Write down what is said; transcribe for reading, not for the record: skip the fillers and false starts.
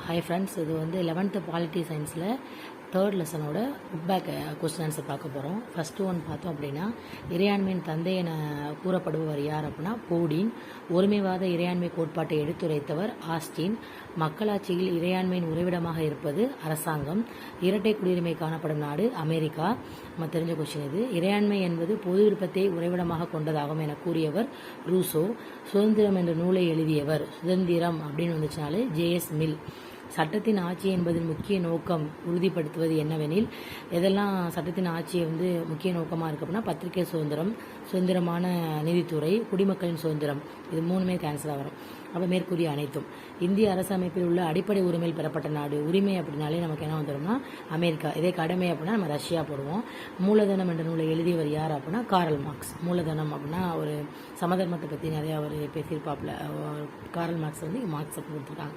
Hi friends, இது வந்து 11th polity சயின்ஸில் தேர்ட் லெசனோட புக் பேக் கொஸ்டின் ஆன்சர் பார்க்க போகிறோம். ஃபஸ்ட்டு ஒன் பார்த்தோம் அப்படின்னா, இறையாண்மையின் தந்தை என கூறப்படுபவர் யார் அப்படின்னா போடின். ஒருமைவாத இறையாண்மை கோட்பாட்டை எடுத்துரைத்தவர் ஆஸ்டின். மக்களாட்சியில் இறையாண்மையின் உறைவிடமாக இருப்பது அரசாங்கம். இரட்டை குடியுரிமை காணப்படும் நாடு அமெரிக்கா. நம்ம தெரிஞ்ச கொஸ்டின் இது. இறையாண்மை என்பது பொது விருப்பத்தை உறைவிடமாக கொண்டதாகும் என கூறியவர் ரூசோ. சுதந்திரம் என்ற நூலை எழுதியவர், சுதந்திரம் அப்படின்னு வந்துச்சுனாலே ஜேஎஸ் மில். சட்டத்தின் ஆட்சி என்பதின் முக்கிய நோக்கம் உறுதிப்படுத்துவது என்னவெனில், எதெல்லாம் சட்டத்தின் ஆட்சியை வந்து முக்கிய நோக்கமாக இருக்கு அப்படின்னா, பத்திரிகை சுதந்திரம், சுதந்திரமான நீதித்துறை, குடிமக்களின் சுதந்திரம், இது மூணுமே கேன்சலாக வரும். அப்போ மேற்கூறிய அனைத்தும். இந்திய அரசமைப்பில் உள்ள அடிப்படை உரிமையில் பெறப்பட்ட நாடு. உரிமை அப்படின்னாலே நமக்கு என்ன வந்துடும்னா அமெரிக்கா. இதே கடமை அப்படின்னா நம்ம ரஷ்யா போடுவோம். மூலதனம் என்ற நூலை எழுதியவர் யார் அப்படின்னா காரல் மார்க்ஸ். மூலதனம் அப்படின்னா ஒரு சமதர்மத்தை பற்றி நிறையா அவர் பேசியிருப்பாப்புல. காரல் மார்க்ஸ் வந்து மார்க்ஸ் கொடுத்துருக்காங்க.